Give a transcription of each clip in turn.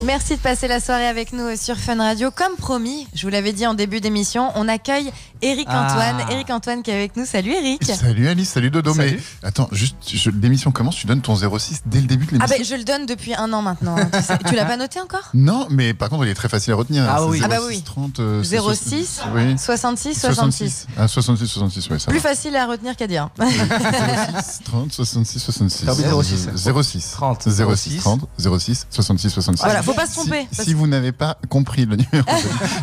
Merci de passer la soirée avec nous sur Fun Radio. Comme promis, je vous l'avais dit en début d'émission, on accueille Eric Antoine. Eric Antoine qui est avec nous. Salut Eric. Salut Alice, salut Dodo. Salut. Mais attends, juste, l'émission commence, tu donnes ton 06 dès le début de l'émission. Ah ben je le donne depuis 1 an maintenant. Tu l'as pas noté encore? Non, mais par contre il est très facile à retenir. Ah oui. 06, bah oui. 30, 06 oui. 66 66. Ah 66 66, ouais, ça plus va. facile à retenir qu'à dire. 06 30 66 66. 06 30 06 30 06 66 66. Voilà, faut pas se tromper. Si vous n'avez pas compris le numéro.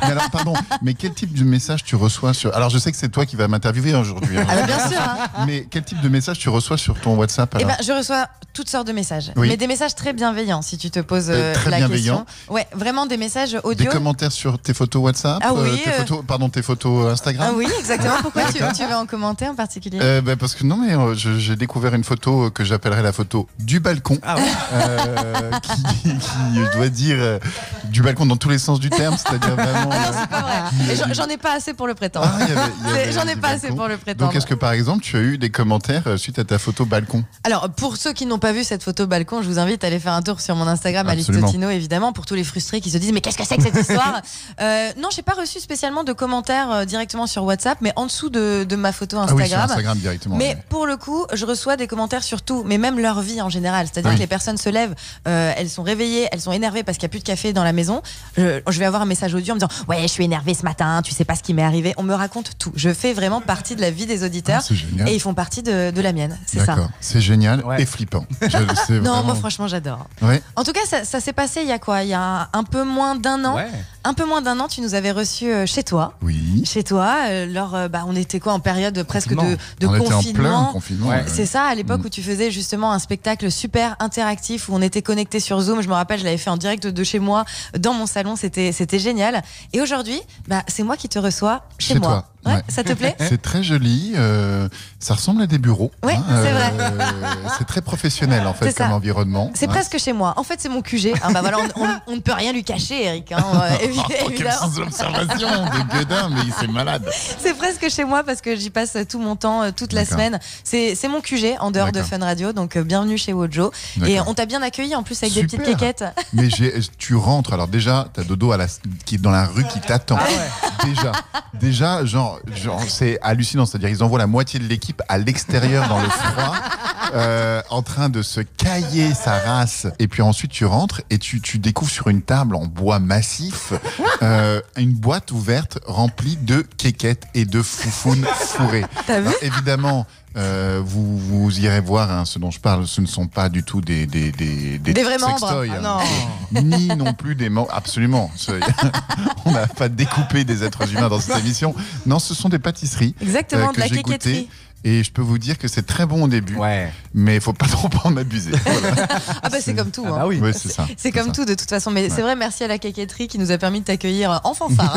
Mais alors pardon, mais quel type de message tu reçois sur... Alors je sais que c'est toi qui vas m'interviewer aujourd'hui. Ah bah bien sûr. Hein. Mais quel type de message tu reçois sur ton WhatsApp alors? Eh ben, je reçois toutes sortes de messages, oui. mais des messages très bienveillants si tu te poses très la bienveillant. question. Ouais, vraiment des messages audio. Des commentaires sur tes photos WhatsApp, ah oui, tes photos Instagram. Ah oui, exactement. Pourquoi tu veux en commenter en particulier? Parce que non, mais j'ai découvert une photo que j'appellerais la photo du balcon, qui doit dire du balcon dans tous les sens du terme, c'est-à-dire vraiment. Ah non, c'est pas vrai. Et j'en ai pas assez pour le prétendre. J'en ai pas assez pour le prétendre. Donc, est-ce que par exemple, tu as eu des commentaires suite à ta photo balcon? Alors, pour ceux qui n'ont pas vu cette photo balcon, je vous invite à aller faire un tour sur mon Instagram, Alice Totino, évidemment, pour tous les frustrés qui se disent mais qu'est-ce que c'est que cette histoire? Non, j'ai pas reçu spécialement de commentaires directement sur WhatsApp, mais en dessous de ma photo Instagram. Ah oui, sur Instagram directement. Mais pour le coup, je reçois des commentaires sur tout, mais même leur vie en général. C'est-à-dire que les personnes se lèvent, elles sont réveillées, elles sont énervées parce qu'il n'y a plus de café dans la maison. Je vais avoir un message audio en me disant ouais, je suis énervée ce matin, tu sais pas ce qui m'est arrivé. On me raconte tout. Je fais vraiment partie de la vie des auditeurs et ils font partie de la mienne. C'est ça. C'est génial et flippant. Non, moi franchement j'adore. Ouais. En tout cas, ça s'est passé il y a quoi? Il y a un peu moins d'1 an. Ouais. Un peu moins d'1 an, tu nous avais reçus chez toi. Oui. Chez toi, on était quoi en période presque de on confinement. était en plein confinement. Ouais. C'est ça, à l'époque où tu faisais justement un spectacle super interactif où on était connectés sur Zoom. Je me rappelle, je l'avais fait en direct de chez moi, dans mon salon. C'était génial. Et aujourd'hui, c'est moi qui te reçois chez moi. Toi. Ouais, ça te plaît? C'est très joli, ça ressemble à des bureaux. Oui, c'est vrai. C'est très professionnel en fait comme environnement. C'est presque chez moi. En fait, c'est mon QG. Voilà, on ne peut rien lui cacher, Eric. Quelle sens d'observation de gueudin, mais c'est malade. C'est presque chez moi parce que j'y passe tout mon temps, toute la semaine. C'est mon QG en dehors de Fun Radio, donc bienvenue chez Wojo. Et on t'a bien accueilli en plus avec des petites quéquettes. Mais tu rentres, alors déjà, t'as Dodo qui est dans la rue qui t'attend. Déjà, genre c'est hallucinant, c'est-à-dire ils envoient la moitié de l'équipe à l'extérieur dans le froid, en train de se cailler sa race. Et puis ensuite tu rentres et tu découvres sur une table en bois massif une boîte ouverte remplie de quéquettes et de foufounes fourrées. T'as vu ? Alors, évidemment. Vous irez voir ce dont je parle, ce ne sont pas du tout des vrais membres. Ni non plus des membres. Absolument. On n'a pas découpé des êtres humains dans cette émission. Non, ce sont des pâtisseries. Exactement, que de la j'ai quéquetterie. goûté. Et je peux vous dire que c'est très bon au début, mais il ne faut pas trop en abuser. Voilà. C'est comme tout. Ah bah oui. Ouais, c'est ça. C'est comme tout de toute façon. Mais c'est vrai, merci à la quéquetterie qui nous a permis de t'accueillir en fanfare.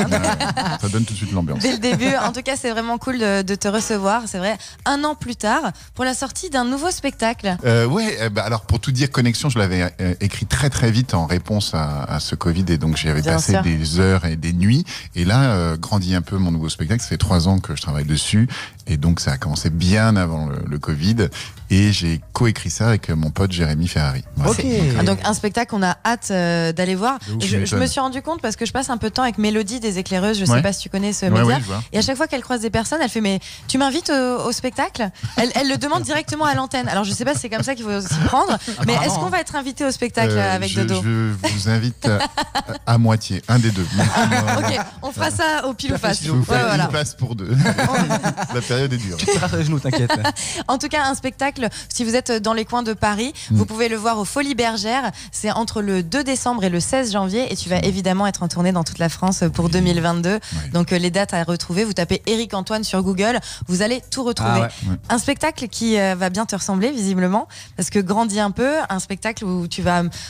Ça donne tout de suite l'ambiance. Dès le début, en tout cas, c'est vraiment cool de te recevoir. C'est vrai, 1 an plus tard, pour la sortie d'un nouveau spectacle. Alors pour tout dire, Connexion, je l'avais écrit très très vite en réponse à ce Covid, et donc j'y avais passé des heures et des nuits. Et là, grandit un peu mon nouveau spectacle. Ça fait 3 ans que je travaille dessus. Et donc ça a commencé bien avant le Covid, et j'ai coécrit ça avec mon pote Jérémy Ferrari. Voilà. Donc un spectacle qu'on a hâte d'aller voir. Je me suis rendu compte parce que je passe un peu de temps avec Mélodie des Éclaireuses, je sais pas si tu connais ce média, et à chaque fois qu'elle croise des personnes, elle fait mais tu m'invites au spectacle? Elle le demande directement à l'antenne. Alors je sais pas si c'est comme ça qu'il faut s'y prendre, mais est-ce qu'on va être invité au spectacle avec Dodo? Je vous invite à moitié, un des deux. Ok, on fera ça au pile ou face. Je vous fais une place pour 2. La période est dure. Tu te rates les genoux, t'inquiète. En tout cas, un spectacle, si vous êtes dans les coins de Paris, vous pouvez le voir au Folies Bergères. C'est entre le 2 décembre et le 16 janvier. Et tu vas évidemment être en tournée dans toute la France pour 2022. Donc les dates à retrouver, vous tapez Eric Antoine sur Google, vous allez tout retrouver. Un spectacle qui va bien te ressembler visiblement, parce que grandis un peu, un spectacle où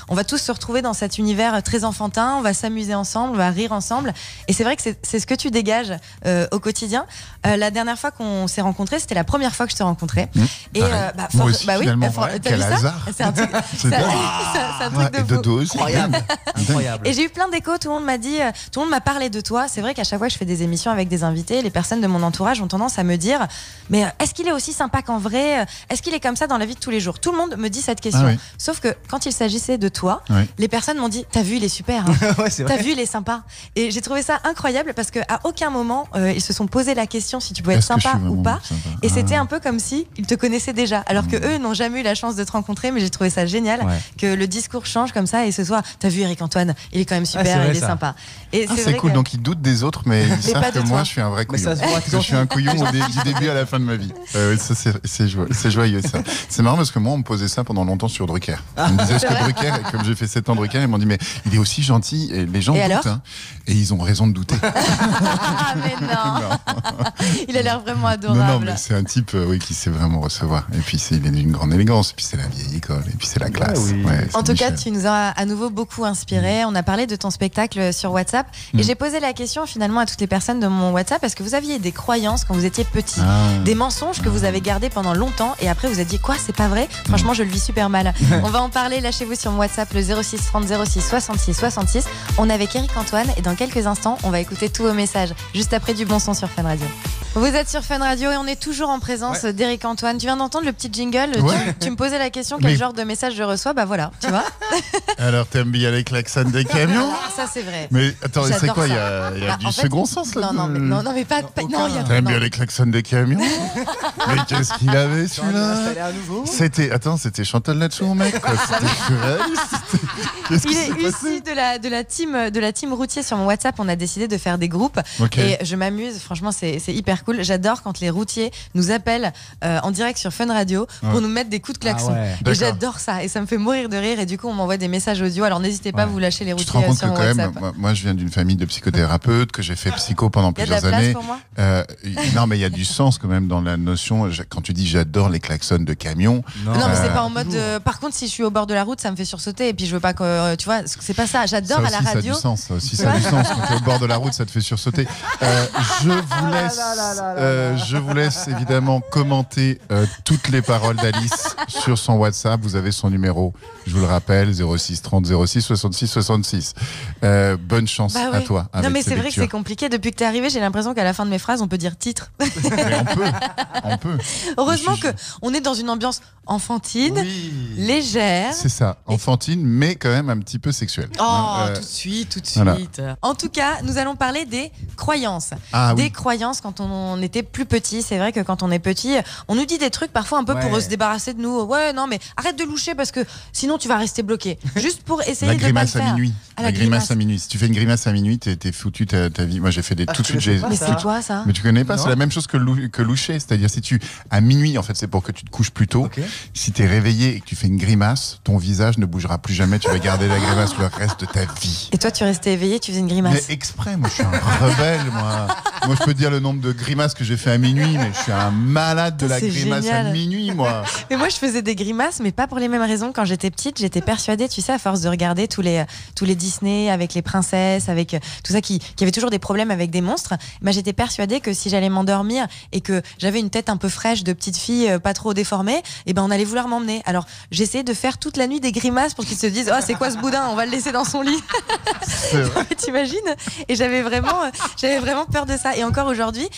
on va tous se retrouver dans cet univers très enfantin, on va s'amuser ensemble, on va rire ensemble. Et c'est vrai que c'est ce que tu dégages au quotidien. La dernière fois qu'on s'est rencontrés, c'était la première fois que je te rencontrais. Et moi aussi, finalement. Quel hasard. C'est un truc, c'est un truc de et fou. Dodo aussi. Incroyable. Et j'ai eu plein d'échos, tout le monde m'a dit, tout le monde m'a parlé de toi. C'est vrai qu'à chaque fois que je fais des émissions avec des invités, les personnes de mon entourage ont tendance à me dire, mais est-ce qu'il est aussi sympa qu'en vrai? Est-ce qu'il est comme ça dans la vie de tous les jours? Tout le monde me dit cette question. Sauf que quand il s'agissait de toi, les personnes m'ont dit, t'as vu, il est super. Hein. T'as vu, il est sympa. Et j'ai trouvé ça incroyable parce qu'à aucun moment, ils se sont posé la question si tu pouvais être sympa ou pas. Et c'était un peu comme si ils te connaissaient déjà. Alors que eux n'ont jamais eu la chance de te rencontrer, mais j'ai trouvé ça génial que le discours change comme ça et ce soit, t'as vu Eric Antoine, il est quand même super, il est sympa. Et c'est cool, donc ils doutent des autres, mais ils savent que moi je suis un vrai couillon. Je suis un couillon du début à la fin de ma vie. Ça, c'est joyeux ça. C'est marrant parce que moi on me posait ça pendant longtemps sur Drucker. On me disait, est-ce que Drucker, comme j'ai fait 7 ans Drucker, ils m'ont dit, mais il est aussi gentil, et les gens doutent. Hein, et ils ont raison de douter. Ah mais non. Il a l'air vraiment adorable. Non, mais c'est un type qui sait vraiment recevoir. Et puis il est d'une grande élégance, et puis c'est la vieille école, et puis c'est la classe. En tout cas, tu nous as à nouveau beaucoup inspiré. On a parlé de ton spectacle sur WhatsApp et j'ai posé la question finalement à toutes les personnes de mon WhatsApp, est-ce que vous aviez des croyances quand vous étiez petit, des mensonges que vous avez gardés pendant longtemps et après vous avez dit quoi, c'est pas vrai? Franchement, je le vis super mal. On va en parler, lâchez-vous sur mon WhatsApp le 06 30 06 66 66. On est avec Eric Antoine et dans quelques instants, on va écouter tous vos messages juste après du bon son sur Fun Radio. Vous êtes sur Fun Radio et on est toujours en présence d'Eric Antoine. Tu viens d'entendre le petit jingle, tu me posais la question quel genre de message je reçois, bah voilà, tu vois. Alors t'aimes bien les klaxons des camions? Ça c'est vrai. Mais attends, c'est quoi? Il y a du second sens là? Non, mais pas non, il y a t'aimes bien les klaxons des camions? Mais qu'est-ce qu'il avait celui-là? C'était Chantal là-dessous, mec, quoi. C'était surréaliste. Il est issu de la team routier sur mon WhatsApp. On a décidé de faire des groupes et je m'amuse. Franchement, c'est hyper cool. J'adore quand les routiers nous appellent en direct sur Fun Radio pour nous mettre des coups de klaxon. Et j'adore ça et ça me fait mourir de rire. Et du coup, on m'envoie des messages audio. Alors n'hésitez pas à vous lâcher les routiers sur mon WhatsApp. Tu te rends compte que quand même, moi, je viens d'une famille de psychothérapeutes, que j'ai fait psycho pendant plusieurs années. Pour moi non, mais il y a du sens quand même dans la notion. Quand tu dis j'adore les klaxons de camions. Non, mais c'est pas en mode. Par contre, si je suis au bord de la route, ça me fait sursauter. Et puis je veux pas que. Tu vois, c'est pas ça. J'adore à la radio. Ça a du sens. Quand tu es au bord de la route, ça te fait sursauter. Je vous laisse évidemment commenter toutes les paroles d'Alice sur son WhatsApp. Vous avez son numéro, je vous le rappelle, 06 30 06 66 66. Bonne chance à toi. Non, mais c'est vrai que c'est compliqué. Depuis que t'es arrivé, j'ai l'impression qu'à la fin de mes phrases, on peut dire titre. Mais on peut. Heureusement qu'on est dans une ambiance enfantine, légère. C'est ça, enfantine, mais quand même un petit peu sexuelle. Tout de suite. Voilà. En tout cas, nous allons parler des croyances. Des croyances quand on était plus petit. C'est vrai que quand on est petit, on nous dit des trucs parfois un peu pour se débarrasser de nous. Ouais, non, mais arrête de loucher parce que sinon tu vas rester bloqué. Juste pour essayer de pas le faire. La grimace à minuit. La grimace à minuit. Si tu fais une grimace à minuit, t'es foutu ta vie. Moi, j'ai fait tout de suite. Mais c'est quoi ça? Mais tu connais pas? C'est la même chose que loucher. C'est-à-dire, si à minuit, en fait, c'est pour que tu te couches plus tôt. Si t'es réveillé et que tu fais une grimace, ton visage ne bougera plus jamais. Tu vas garder la grimace le reste de ta vie. Et toi, tu restais éveillé, tu faisais une grimace? Mais exprès, moi, je suis un rebelle, moi. Moi, je peux te dire le nombre de grimaces que j'ai fait à minuit, mais je suis un malade de la grimace à minuit, moi. Mais moi, je faisais des grimaces, mais pas pour les mêmes raisons. Quand j'étais petite, j'étais persuadée, tu sais, à force de regarder tous les Disney avec les princesses, avec tout ça qui avait toujours des problèmes avec des monstres. Bah, j'étais persuadée que si j'allais m'endormir et que j'avais une tête un peu fraîche de petite fille, pas trop déformée, et ben on allait vouloir m'emmener. Alors j'essayais de faire toute la nuit des grimaces pour qu'ils se disent, oh c'est quoi ce boudin, on va le laisser dans son lit. T'imagines? Et j'avais vraiment peur de ça. Et encore aujourd'hui,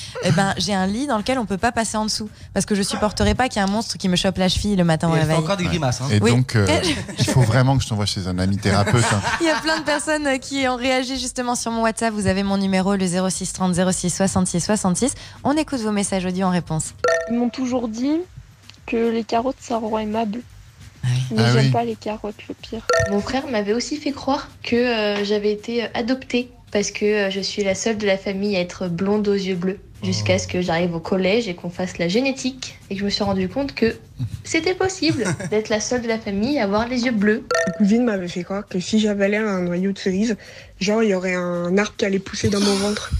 j'ai un lit dans lequel on peut pas passer en dessous parce que je supporterais pas qu'il y ait un monstre qui me chope la cheville le matin au réveil. Encore des grimaces. Et donc, il faut vraiment que je t'envoie chez un ami thérapeute. Il y a plein de personnes qui ont réagi justement sur mon WhatsApp. Vous avez mon numéro, le 06 30 06 66 66. On écoute vos messages audio en réponse. Ils m'ont toujours dit que les carottes, ça rend aimable. Mais j'aime pas les carottes, le pire. Mon frère m'avait aussi fait croire que j'avais été adoptée parce que je suis la seule de la famille à être blonde aux yeux bleus. Jusqu'à ce que j'arrive au collège et qu'on fasse la génétique et que je me suis rendu compte que c'était possible d'être la seule de la famille à avoir les yeux bleus. Ma cousine m'avait fait croire que si j'avalais un noyau de cerise, genre il y aurait un arbre qui allait pousser dans mon ventre.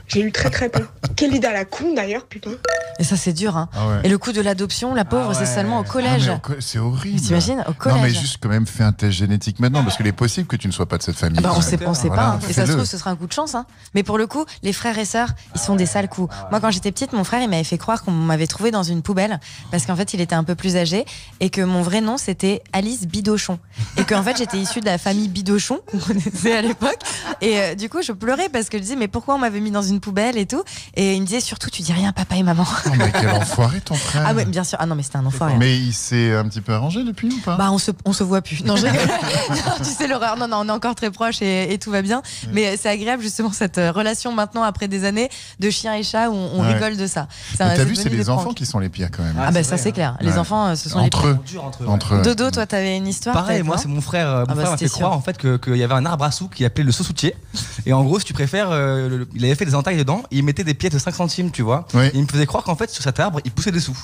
J'ai eu très peur. Quelle idée à la con d'ailleurs, putain. Et ça, c'est dur. Hein. Ah ouais. Et le coup de l'adoption, la pauvre, c'est seulement au collège. C'est horrible. T'imagines, au collège. Non, mais juste quand même fais un test génétique maintenant, parce qu'il est possible que tu ne sois pas de cette famille. On sait pas. Hein. Et ça se fais-le. trouve, ce sera un coup de chance. Hein. Mais pour le coup, les frères et sœurs, ils sont des sales coups. Moi, quand j'étais petite, mon frère, il m'avait fait croire qu'on m'avait trouvé dans une poubelle, parce qu'en fait, il était un peu plus âgé, et que mon vrai nom, c'était Alice Bidochon. Et qu'en fait, j'étais issue de la famille Bidochon, qu'on connaissait à l'époque. Et du coup, je pleurais parce que je disais, mais pourquoi on m'avait mis dans une poubelle et tout. Et il me disait, surtout, tu dis rien, papa et maman. Oh, mais quel enfoiré ton frère. Ah ouais, bien sûr. Ah non, mais c'était un enfoiré. Mais il s'est un petit peu arrangé depuis ou pas? On se voit plus. Non, non, tu sais l'horreur. Non, on est encore très proches et tout va bien. Oui. Mais c'est agréable justement cette relation maintenant après des années de chien et chat où on rigole de ça. T'as vu, c'est les enfants qui sont les pires quand même. Ah bah ça c'est clair. Les enfants, ce sont entre les pires. Entre eux. Dodo, toi t'avais une histoire? Pareil, moi c'est mon frère. Mon frère m'a fait croire en fait qu'il y avait un arbre à sous qui appelait le saussoutier. Et en gros, si tu préfères, il avait fait des entailles dedans. Et il mettait des pièces de 5 centimes, tu vois. Oui. Et il me faisait croire qu'en fait sur cet arbre, il poussait des sous.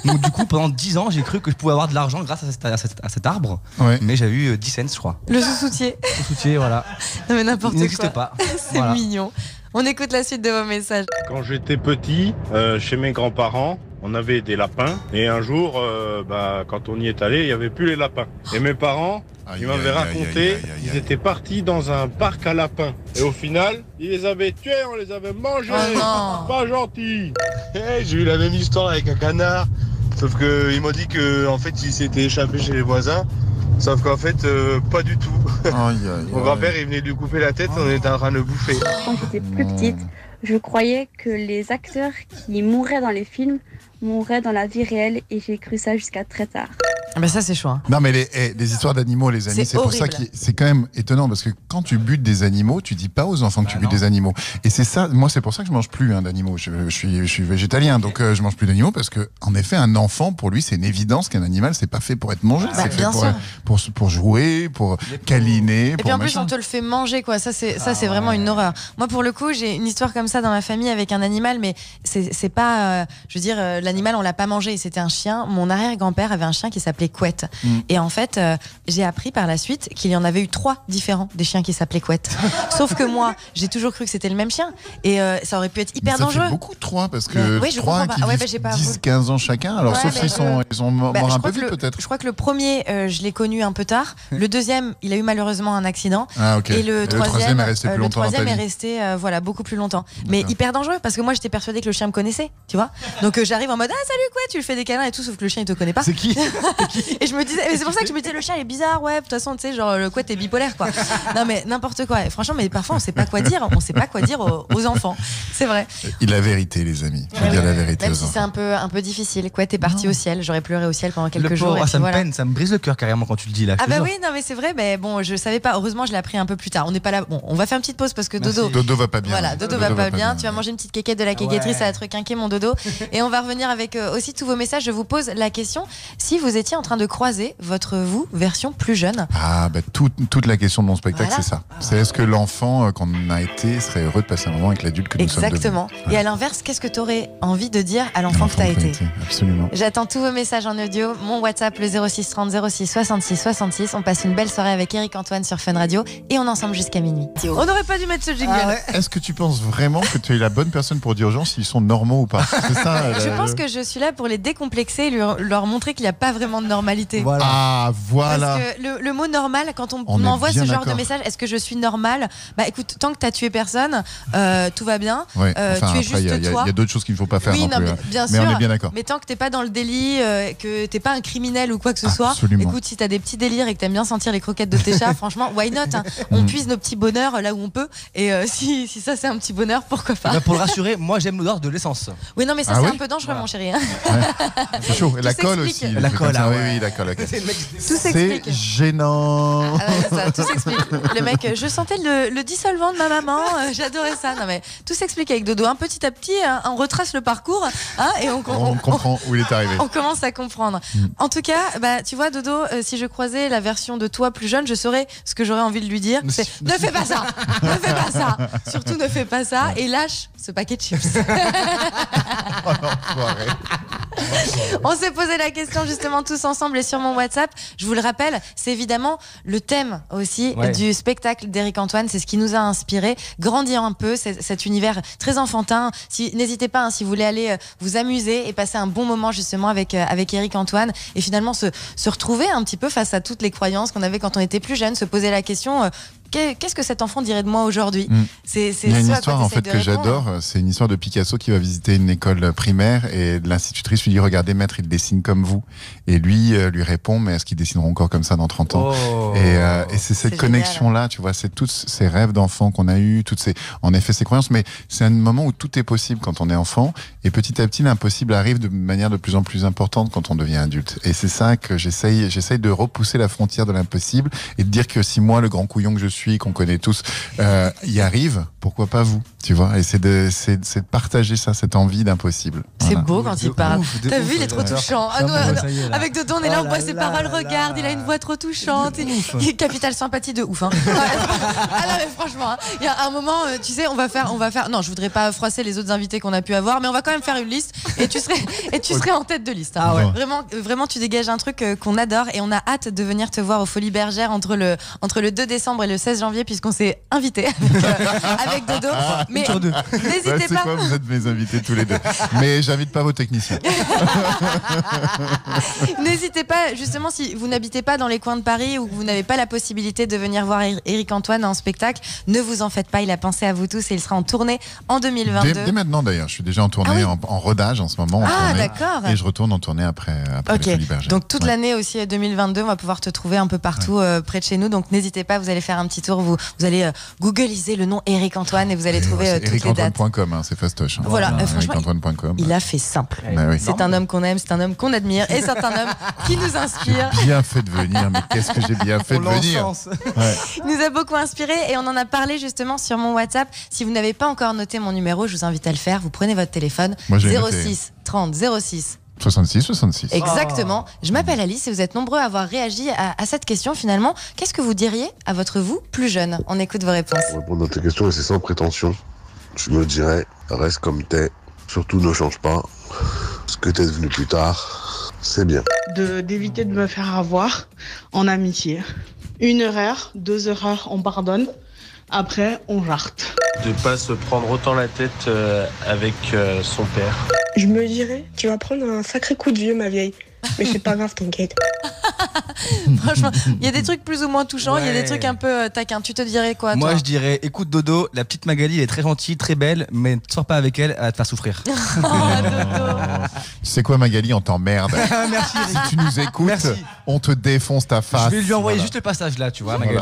Donc du coup, pendant 10 ans, j'ai cru que je pouvais avoir de l'argent grâce à cet arbre. Ouais. Mais j'avais eu 10 cents, je crois. Le sous-soutier. Sous-soutier, voilà. Non mais n'importe quoi. Il n'existait pas. C'est mignon. On écoute la suite de vos messages. Quand j'étais petit, chez mes grands-parents, on avait des lapins. Et un jour, quand on y est allé, il n'y avait plus les lapins. Et mes parents, ils m'avaient raconté, ils étaient partis dans un parc à lapins. Et au final, ils les avaient tués, on les avait mangés. Oh pas gentil. Hey, j'ai eu la même histoire avec un canard. Sauf qu'ils m'ont dit qu'en fait, il s'était échappé chez les voisins. Sauf qu'en fait, pas du tout. Mon grand-père, il venait lui couper la tête, on était en train de le bouffer. Quand j'étais plus petite, je croyais que les acteurs qui mouraient dans les films mouraient dans la vie réelle et j'ai cru ça jusqu'à très tard. Ben ça c'est chaud. Hein. Non mais les histoires d'animaux, les amis, c'est pour ça que c'est quand même étonnant parce que quand tu butes des animaux, tu dis pas aux enfants que tu butes des animaux. Et c'est ça, moi c'est pour ça que je mange plus d'animaux. Je suis végétalien, donc je mange plus d'animaux parce que en effet un enfant pour lui c'est une évidence qu'un animal c'est pas fait pour être mangé, c'est fait pour jouer, pour câliner. Et puis en plus on te le fait manger quoi. Ça c'est vraiment une horreur. Moi pour le coup j'ai une histoire comme ça dans ma famille avec un animal, mais c'est pas, je veux dire l'animal on l'a pas mangé, c'était un chien. Mon arrière-grand-père avait un chien qui s'appelait Couette. Et en fait, j'ai appris par la suite qu'il y en avait eu 3 différents des chiens qui s'appelaient Couette. Sauf que moi, j'ai toujours cru que c'était le même chien. Et ça aurait pu être hyper dangereux. Ça fait beaucoup 3 parce que 3 qui vivent 10-15 ans chacun. Alors sauf s'ils sont morts un peu vite peut-être. Je crois que le premier, je l'ai connu un peu tard. Le deuxième, il a eu malheureusement un accident. Ah, okay. Et le troisième est resté plus longtemps. Le troisième est resté beaucoup plus longtemps. Mais hyper dangereux parce que moi, j'étais persuadée que le chien me connaissait. Tu vois. Donc j'arrive en mode salut Couette, tu lui fais des câlins et tout, sauf que le chien il te connaît pas. C'est qui? Et je me disais, c'est pour ça que je me disais le chien il est bizarre, ouais, de toute façon tu sais genre le Couette est bipolaire quoi. Non mais n'importe quoi. Et franchement mais parfois on sait pas quoi dire aux enfants. C'est vrai. Et la vérité les amis. Je veux dire la vérité même aux si enfants. c'est un peu difficile. Couette est parti au ciel. J'aurais pleuré au ciel pendant quelques jours. Ça me peine, ça me brise le cœur carrément quand tu le dis là. Ah bah oui non mais c'est vrai. Mais bon je savais pas. Heureusement je l'ai appris un peu plus tard. On n'est pas là. Bon on va faire une petite pause parce que Dodo va pas bien. Voilà Dodo va pas bien. Tu vas manger une petite quéquette de la quéquetterie, ça va te requinquer mon Dodo. Et on va revenir avec aussi tous vos messages. Je vous pose la question si vous étiez en train de croiser votre vous version plus jeune. Ah bah toute la question de mon spectacle c'est ça. C'est est-ce que l'enfant qu'on a été serait heureux de passer un moment avec l'adulte que nous sommes devenus. Exactement. Et à l'inverse, qu'est-ce que tu aurais envie de dire à l'enfant que tu as été? Absolument. J'attends tous vos messages en audio. Mon WhatsApp le 06 30 06 66 66. On passe une belle soirée avec Eric Antoine sur Fun Radio et on est ensemble jusqu'à minuit. On n'aurait pas dû mettre ce jingle. Est-ce que tu penses vraiment que tu es la bonne personne pour dire aux gens s'ils sont normaux ou pas? C'est ça. Je pense que je suis là pour les décomplexer et leur montrer qu'il n'y a pas vraiment de normalité. Voilà. Ah voilà. Parce que le mot normal, quand on m'envoie ce genre de message, est-ce que je suis normale? Bah écoute, tant que t'as tué personne, tout va bien. Ouais, tu es juste toi. Il y a d'autres choses qu'il ne faut pas faire. Oui, non plus, bien mais sûr. on est bien d'accord. Mais tant que t'es pas dans le délit, que t'es pas un criminel ou quoi que ce soit, écoute, si t'as des petits délires et que t'aimes bien sentir les croquettes de tes chats, franchement, why not hein. On puise nos petits bonheurs là où on peut. Et si ça c'est un petit bonheur, pourquoi pas. Pour le rassurer, moi j'aime l'odeur de l'essence. Oui, non, mais ça c'est un peu dangereux, mon chéri. C'est chaud. Et la colle aussi. La colle, oui, la colle. Tout s'explique. C'est gênant. Tout s'explique. Le mec, je sentais le dissolvant de ma maman, j'adorais ça. Non mais tout s'explique avec Dodo. Petit à petit, on retrace le parcours et on comprend où il est arrivé. On commence à comprendre. En tout cas, tu vois Dodo, si je croisais la version de toi plus jeune, je saurais ce que j'aurais envie de lui dire. C'est ne fais pas ça, ne fais pas ça. Surtout ne fais pas ça et lâche ce paquet de chips. On s'est posé la question justement tous ensemble et sur mon WhatsApp. Je vous le rappelle, c'est évidemment le thème aussi du spectacle d'Éric Antoine. C'est ce qui nous a inspiré. Grandir un peu, cet univers très enfantin. N'hésitez pas, si vous voulez aller vous amuser et passer un bon moment justement avec Éric Antoine et finalement se retrouver un petit peu face à toutes les croyances qu'on avait quand on était plus jeune, se poser la question... Qu'est-ce que cet enfant dirait de moi aujourd'hui ? Il y a une histoire en fait que j'adore. C'est une histoire de Picasso qui va visiter une école primaire et l'institutrice lui dit regardez maître, il dessine comme vous. Et lui répond mais est-ce qu'ils dessineront encore comme ça dans 30 ans ? Et c'est cette connexion-là, tu vois, c'est tous ces rêves d'enfant qu'on a eu, en effet ces croyances, mais c'est un moment où tout est possible quand on est enfant et petit à petit l'impossible arrive de manière de plus en plus importante quand on devient adulte. Et c'est ça que j'essaye de repousser la frontière de l'impossible et de dire que si moi, le grand couillon que je suis, qu'on connaît tous, y arrive, pourquoi pas vous, tu vois, et c'est de partager ça, cette envie d'impossible. C'est beau quand il parle. T'as vu, il est trop touchant. Avec Dodo, on est là, on voit ses paroles, regarde, il a une voix trop touchante. Capitale sympathie de ouf. Alors, franchement, il y a un moment, tu sais, on va faire. Non, je voudrais pas froisser les autres invités qu'on a pu avoir, mais on va quand même faire une liste et tu serais en tête de liste. Ah ouais. Vraiment, tu dégages un truc qu'on adore et on a hâte de venir te voir au Folies Bergères entre le 2 décembre et le 16 janvier puisqu'on s'est invité avec Dodo. Mais n'hésitez pas. Quoi, vous êtes mes invités tous les deux. Mais j'invite pas vos techniciens. N'hésitez pas, justement, si vous n'habitez pas dans les coins de Paris ou que vous n'avez pas la possibilité de venir voir Éric Antoine en spectacle, ne vous en faites pas, il a pensé à vous tous et il sera en tournée en 2022. Dès maintenant d'ailleurs, je suis déjà en tournée, en rodage en ce moment. D'accord. Et je retourne en tournée après les Folies Bergères. Donc toute l'année aussi 2022, on va pouvoir te trouver un peu partout près de chez nous. Donc n'hésitez pas, vous allez faire un petit tour, vous allez googliser le nom Éric Antoine et vous allez trouver toutes les dates. EricAntoine.com, c'est fastoche. Voilà, franchement, EricAntoine.com. Il a fait simple. C'est un homme qu'on aime, c'est un homme qu'on admire et c'est un homme qui nous inspire. J'ai bien fait de venir, mais qu'est-ce que j'ai bien fait de venir. Il nous a beaucoup inspiré et on en a parlé justement sur mon WhatsApp. Si vous n'avez pas encore noté mon numéro, je vous invite à le faire. Vous prenez votre téléphone, 06 30 06 66. Exactement. Je m'appelle Alice et vous êtes nombreux à avoir réagi à cette question finalement. Qu'est-ce que vous diriez à votre vous plus jeune ? On écoute vos réponses. Pour répondre à tes questions, et c'est sans prétention, je me dirais, reste comme t'es. Surtout ne change pas. Ce que t'es devenu plus tard, c'est bien. D'éviter de me faire avoir en amitié. 1 erreur, 2 erreurs, on pardonne. Après, on jarte. De pas se prendre autant la tête avec son père. Je me dirais, tu vas prendre un sacré coup de vieux, ma vieille. Mais c'est pas grave, t'inquiète. Franchement, il y a des trucs plus ou moins touchants, il y a des trucs un peu taquins. Tu te dirais quoi, Moi, toi ? je dirais, écoute Dodo, la petite Magali, elle est très gentille, très belle, mais ne sors pas avec elle, elle va te faire souffrir. Dodo. Tu sais quoi, Magali, on t'emmerde. Merci. Si tu nous écoutes, on te défonce ta face. Je vais lui envoyer juste le passage là, tu vois, Magali.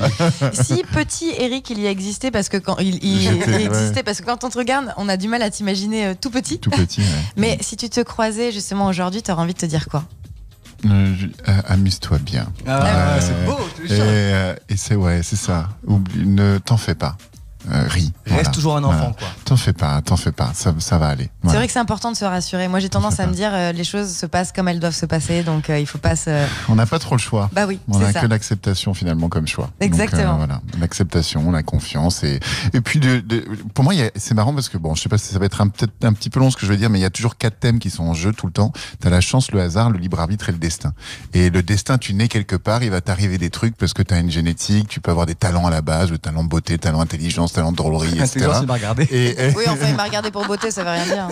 Si petit Eric, il y a existé, parce que quand il existait, parce que quand on te regarde, on a du mal à t'imaginer tout petit. Tout petit, ouais. Mais si tu te croisais justement aujourd'hui, t'aurais envie de te dire quoi ? Amuse-toi bien. C'est beau. Et c'est ça. Ne t'en fais pas. Ris. Reste toujours un enfant, quoi. T'en fais pas, ça va aller. C'est vrai que c'est important de se rassurer. Moi, j'ai tendance à me dire les choses se passent comme elles doivent se passer, donc il faut pas se. On n'a pas trop le choix. Bah oui, on n'a ça. que l'acceptation finalement comme choix. Exactement. Donc, voilà, l'acceptation, la confiance et puis pour moi c'est marrant parce que bon, je sais pas si ça va être peut-être un petit peu long ce que je vais dire, mais il y a toujours 4 thèmes qui sont en jeu tout le temps. T'as la chance, le hasard, le libre arbitre et le destin. Et le destin, tu nais quelque part, il va t'arriver des trucs parce que t'as une génétique, tu peux avoir des talents à la base, le talent de beauté, talent d'intelligence, talent de drôlerie. Il m'a regardé. Oui, enfin, il m'a regardé pour beauté, ça veut rien dire.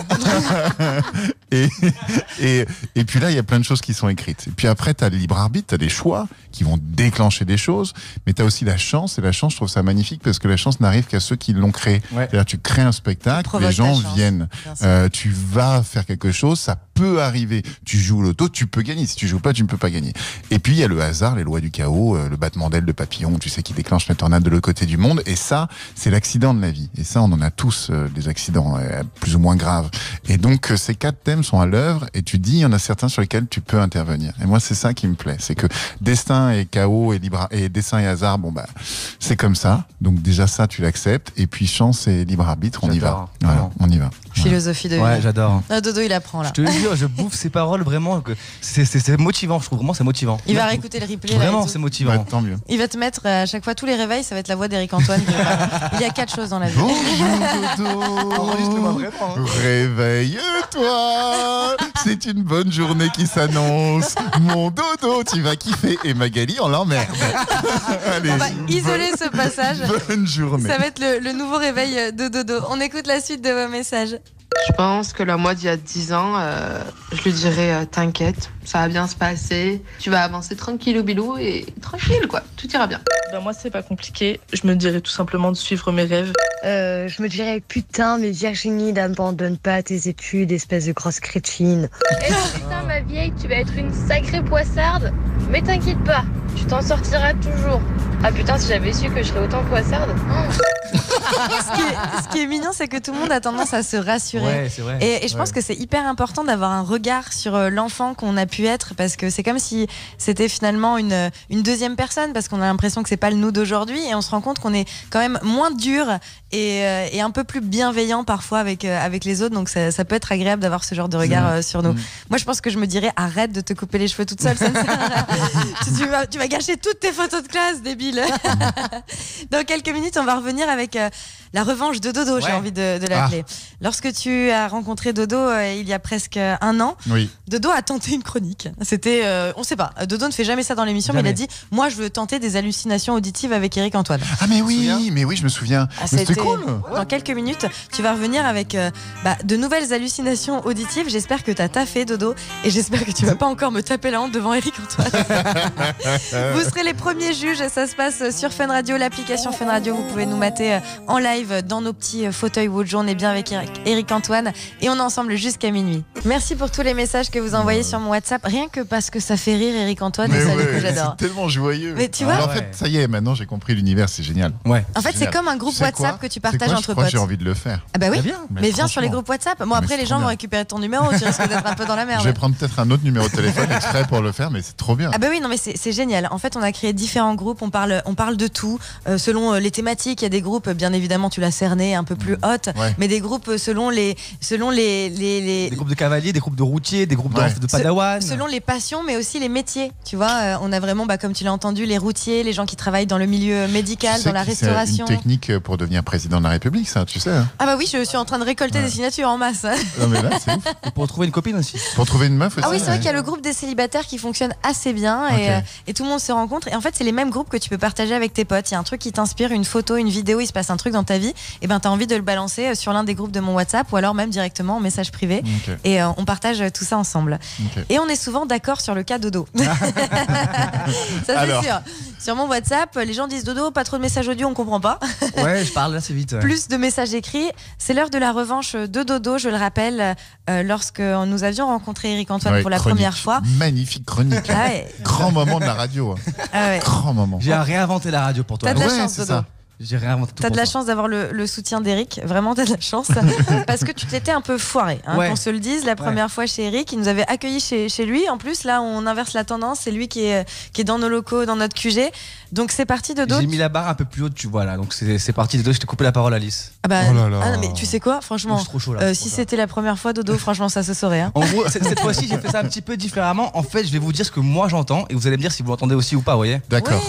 et puis là, il y a plein de choses qui sont écrites. Et puis après, tu as le libre arbitre, tu as des choix qui vont déclencher des choses, mais tu as aussi la chance. Et la chance, je trouve ça magnifique parce que la chance n'arrive qu'à ceux qui l'ont créée. Ouais. C'est-à-dire, tu crées un spectacle, les gens viennent. Tu vas faire quelque chose, ça peut arriver. Tu joues au loto, tu peux gagner. Si tu joues pas, tu ne peux pas gagner. Et puis, il y a le hasard, les lois du chaos, le battement d'ailes de papillon, tu sais, qui déclenche la tornade de l'autre côté du monde. Et ça, c'est l'accident de la vie. Et ça, on en a tous des accidents plus ou moins graves. Et donc, ces 4 thèmes sont à l'œuvre et tu dis, il y en a certains sur lesquels tu peux intervenir. Et moi, c'est ça qui me plaît. C'est que destin et chaos et destin et hasard, bon, bah, c'est comme ça. Donc, déjà, ça, tu l'acceptes. Et puis, chance et libre arbitre, on y va. Voilà, on y va. Philosophie de vie. Ouais, j'adore. Dodo, il apprend là. Je te jure, jure, je bouffe ces paroles vraiment. C'est motivant, je trouve vraiment c'est motivant. Il va réécouter le replay. Vraiment, c'est motivant. Bah, tant mieux. Il va te mettre à chaque fois tous les réveils, ça va être la voix d'Éric Antoine. Il y a 4 choses dans la vie. Bonjour Dodo. Enregistre-moi vraiment. Réveille-toi. C'est une bonne journée qui s'annonce. Mon Dodo, tu vas kiffer. Et Magali, on l'emmerde. Allez, on va isoler ce passage. Bonne journée. Ça va être le nouveau réveil de Dodo. On écoute la suite de vos messages. Je pense que la moi d'il y a 10 ans, je lui dirais t'inquiète, ça va bien se passer, tu vas avancer tranquille au bilou et tranquille quoi, tout ira bien. Ben moi c'est pas compliqué, je me dirais tout simplement de suivre mes rêves. Je me dirais putain mais Virginie n'abandonne pas tes études, espèce de grosse crétine. Putain ma vieille, tu vas être une sacrée poissarde, mais t'inquiète pas, tu t'en sortiras toujours. Ah putain, si j'avais su que je serais autant poissarde. Ce qui est mignon, c'est que tout le monde a tendance à se rassurer. Ouais, c'est vrai. Et je pense que c'est hyper important d'avoir un regard sur l'enfant qu'on a pu être, parce que c'est comme si c'était finalement une deuxième personne, parce qu'on a l'impression que c'est pas le nous d'aujourd'hui, et on se rend compte qu'on est quand même moins dur et un peu plus bienveillant parfois avec les autres. Donc ça peut être agréable d'avoir ce genre de regard sur nous. Moi, je pense que je me dirais arrête de te couper les cheveux toute seule. Ça ne sert à rien. tu vas gâcher toutes tes photos de classe, débile. Dans quelques minutes, on va revenir avec la revanche de Dodo, j'ai envie de l'appeler. Lorsque tu as rencontré Dodo il y a presque 1 an, Dodo a tenté une chronique. C'était, on sait pas, Dodo ne fait jamais ça dans l'émission, mais il a dit moi je veux tenter des hallucinations auditives avec Éric Antoine. Ah mais oui, je me souviens. C'était cool. Dans quelques minutes, tu vas revenir avec de nouvelles hallucinations auditives. J'espère que tu as taffé, Dodo, et j'espère que tu vas pas encore me taper la honte devant Éric Antoine. Vous serez les premiers juges, ça se passe sur Fun Radio, l'application Fun Radio, vous pouvez nous mater en live dans nos petits fauteuils Woodjoe. On est bien avec Éric Antoine et on est ensemble jusqu'à minuit. Merci pour tous les messages que vous envoyez sur mon WhatsApp, rien que parce que ça fait rire Éric Antoine, et ça que j'adore. C'est tellement joyeux. Mais tu vois, en fait, ça y est, maintenant j'ai compris l'univers, c'est génial. En fait, c'est comme un groupe WhatsApp que tu partages entre potes. J'ai envie de le faire. Ah bah oui, mais viens sur les groupes WhatsApp. Bon, après les gens vont récupérer ton numéro, tu risques d'être un peu dans la merde. Je vais prendre peut-être un autre numéro de téléphone exprès pour le faire, mais c'est trop bien. Ah bah oui, non mais c'est génial. En fait, on a créé différents groupes, on parle de tout, selon les thématiques. Il y a des groupes, bien évidemment, tu l'as cerné, un peu plus haute, mais des groupes selon les des groupes de cavaliers, des groupes de routiers, des groupes de padawan. Selon les passions, mais aussi les métiers. Tu vois, on a vraiment, comme tu l'as entendu, les routiers, les gens qui travaillent dans le milieu médical, dans la restauration. C'est une technique pour devenir président de la République, ça, tu sais. Hein. Ah bah oui, je suis en train de récolter des signatures en masse. Non mais là, c'est ouf. Et pour trouver une copine aussi. Pour trouver une meuf aussi. Ah oui, c'est vrai qu'il y a le groupe des célibataires qui fonctionne assez bien, et tout le monde se rencontre. Et en fait, c'est les mêmes groupes que tu peux partager avec tes potes. Il y a un truc qui t'inspire, une photo, une vidéo, il se passe un truc dans ta vie, et ben t'as envie de le balancer sur l'un des groupes de mon WhatsApp, ou alors même directement en message privé. Et on partage tout ça ensemble. Et on est souvent d'accord sur le cas Dodo. Ça c'est sûr. Sur mon WhatsApp, les gens disent Dodo, pas trop de messages audio, on comprend pas. Ouais, je parle assez vite. Plus de messages écrits. C'est l'heure de la revanche de Dodo, je le rappelle, lorsque nous avions rencontré Éric Antoine pour la première fois. Magnifique chronique. Grand moment de la radio. Grand moment. J'ai réinventé la radio pour toi. T'as de la chance, Dodo. J'ai réinventé tout. T'as de la chance d'avoir le soutien d'Éric, vraiment t'as de la chance, parce que tu t'étais un peu foiré, qu'on se le dise, la première fois chez Éric, il nous avait accueillis chez lui. En plus là on inverse la tendance, c'est lui qui est dans nos locaux, dans notre QG, donc c'est parti de d'autres. J'ai mis la barre un peu plus haute, tu vois là, donc c'est parti de deux. Je t'ai coupé la parole, Alice. Ah bah, non, mais tu sais quoi, franchement, trop chaud, là, si c'était la première fois, Dodo, franchement ça se saurait. En gros, cette fois-ci j'ai fait ça un petit peu différemment. En fait, je vais vous dire ce que moi j'entends et vous allez me dire si vous l'entendez aussi ou pas, vous voyez. D'accord.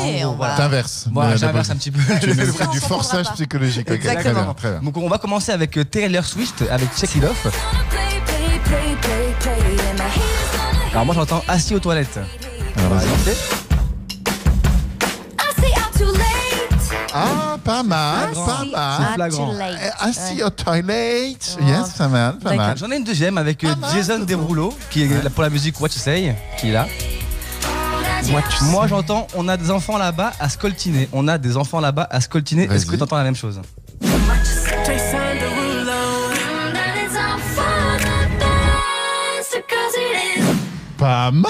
T'inverses. Voilà, j'inverse un petit peu. Tu fais du forçage psychologique. Exactement. Très bien. Donc on va commencer avec Taylor Swift avec Check It Off. Alors moi j'entends assis aux toilettes. Alors vas-y. Ah, pas mal, pas mal. C'est flagrant. Assis aux toilettes. Yes, pas mal, pas mal. J'en ai une deuxième avec Jason Derulo qui est pour la musique What You Say, qui est là. Moi j'entends on a des enfants là-bas à scoltiner. On a des enfants là-bas à scoltiner. Est-ce que t'entends la même chose? Pas mal.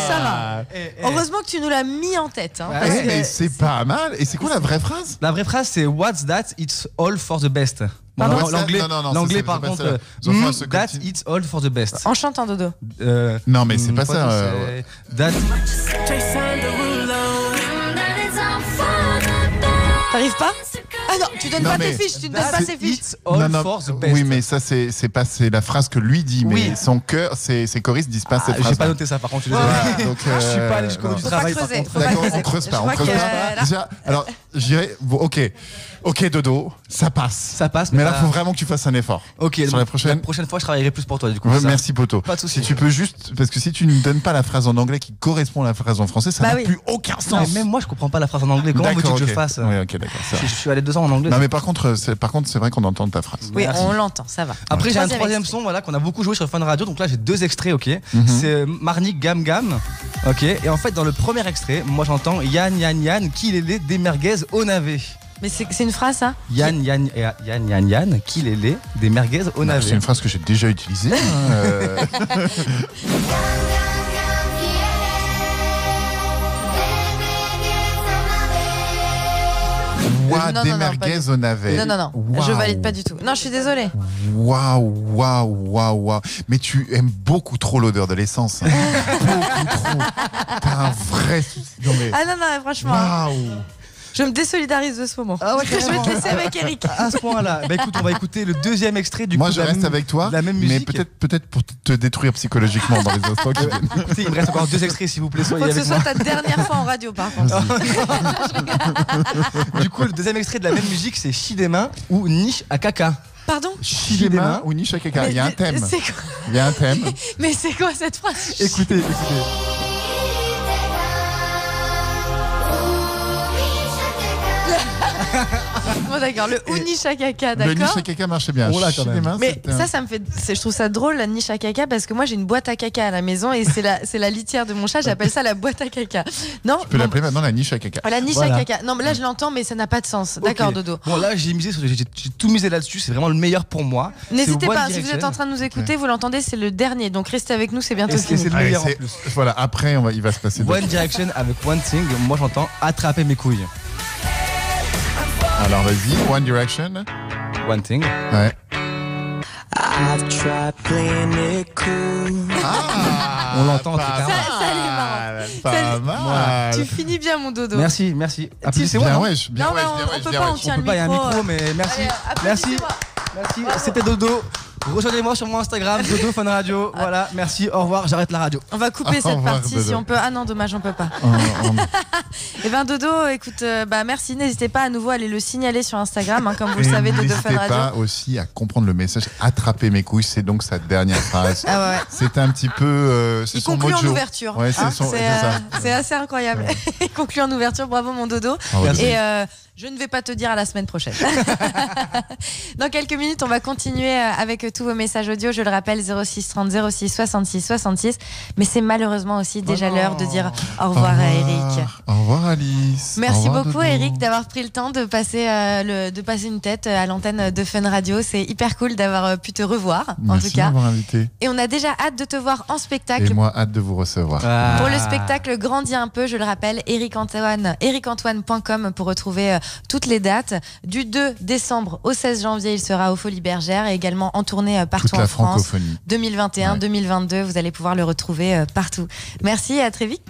Ça va. Heureusement que tu nous l'as mis en tête. Mais c'est pas mal. Et c'est quoi la vraie phrase? La vraie phrase c'est What's that? It's all for the best. L'anglais par contre, that it's all for the best. En chantant, Dodo. Non mais c'est pas ça. T'arrives pas? Ah non, tu donnes pas tes fiches, tu ne donnes pas ses fiches. It's all for the best. Oui, mais ça, c'est la phrase que lui dit, mais son cœur, ses choristes disent pas cette phrase. J'ai pas noté ça, par contre, je suis désolé. Donc, je suis pas allé jusqu'au bout du travail, par contre. D'accord, on creuse pas. Déjà, alors, je dirais, ok, Dodo, ça passe. Ça passe, mais là, il faut vraiment que tu fasses un effort. Ok, sur la prochaine fois, je travaillerai plus pour toi, du coup. Ouais, merci, Poto. Pas de soucis. Si tu peux juste, parce que si tu ne donnes pas la phrase en anglais qui correspond à la phrase en français, ça n'a plus aucun sens. Non, même moi, je comprends pas la phrase en anglais. Comment veux-tu que je fasse? Oui, ok, d'accord. Je suis allé 2 ans en anglais. Non, mais par contre, c'est vrai qu'on entend ta phrase. Oui, on l'entend, ça va. Après, j'ai un troisième son, voilà, qu'on a beaucoup joué sur Fun Radio. Donc là, j'ai 2 extraits, ok. C'est Marnik Gam Gam, ok. Et en fait, dans le premier extrait, moi, j'entends Yann Yann Yann, qu'il est des merguez au navet. Mais c'est une phrase, ça? Yann Yann Yann, qu'il est des merguez au navet. C'est une phrase que j'ai déjà utilisée. Des merguez au navet. Non, je valide pas du tout. Non, je suis désolée. Waouh. Mais tu aimes beaucoup trop l'odeur de l'essence. Beaucoup trop. T'as un vrai souci. Non, franchement. Waouh. Je me désolidarise de ce moment. Ah ouais, je vais te laisser avec Eric. À ce point-là. Bah écoute, on va écouter le deuxième extrait du coup. Moi, je reste avec toi, la même musique. mais peut-être pour te détruire psychologiquement dans les instants qui viennent. Écoutez, il me reste encore 2 extraits, s'il vous plaît, soyez avec moi. Faut que ce soit ta dernière fois en radio, par contre. Du coup, le deuxième extrait de la même musique, c'est Chidema ou Niche à caca. Pardon? Chidema ou Niche à caca. Il y a un thème. Il y a un thème. Mais c'est quoi cette phrase? Écoutez. Bon d'accord, le niche à caca, d'accord. Le niche à caca marchait bien. Mais ça me fait, je trouve ça drôle la niche à caca parce que moi j'ai une boîte à caca à la maison et c'est la litière de mon chat. J'appelle ça la boîte à caca. Non. Tu peux l'appeler maintenant la niche à caca. La niche à caca. Non mais là je l'entends mais ça n'a pas de sens. D'accord, Dodo. Bon là j'ai tout misé là-dessus. C'est vraiment le meilleur pour moi. N'hésitez pas. Si vous êtes en train de nous écouter, vous l'entendez, c'est le dernier. Donc restez avec nous, c'est bientôt fini. C'est le meilleur en plus. Voilà. Après il va se passer. One Direction avec One Thing. Moi j'entends attraper mes couilles. Alors vas-y, One Direction. One Thing. Ouais. I've tried playing it cool. On l'entend. Ça Pas mal. Tu finis bien mon Dodo. Merci. Applaudissez-moi. Non, on peut pas, on tient le micro. Il y a un micro, mais merci. Merci. C'était Dodo. Rejoignez-moi sur mon Instagram, Dodo Fun Radio. Voilà, merci, au revoir, j'arrête la radio. On va couper cette partie Dodo. Si on peut. Ah non, dommage, on peut pas. Et ben Dodo, écoute, merci. N'hésitez pas à nouveau à aller le signaler sur Instagram, comme vous le savez, Dodo Fun Radio. N'hésitez pas aussi à comprendre le message. Attraper mes couilles, c'est donc sa dernière phrase. Ah ouais. C'est un petit peu. Il conclut en ouverture. Ouais, c'est assez incroyable. Il conclut en ouverture. Bravo mon Dodo. Et je ne vais pas te dire à la semaine prochaine. Dans quelques minutes, on va continuer avec tous vos messages audio. Je le rappelle, 06 30 06 66 66. Mais c'est malheureusement aussi déjà l'heure de dire au revoir à Eric. Au revoir Alice. Merci beaucoup Eric d'avoir pris le temps de passer, une tête à l'antenne de Fun Radio. C'est hyper cool d'avoir pu te revoir. Merci en tout cas. de m'avoir invité. Et on a déjà hâte de te voir en spectacle. Et moi, hâte de vous recevoir. Pour le spectacle Grandis un peu, je le rappelle, ericantoine.com pour retrouver toutes les dates. Du 2 décembre au 16 janvier, il sera au Folies Bergères et également en tournée partout en France. 2021, 2022, vous allez pouvoir le retrouver partout. Merci et à très vite.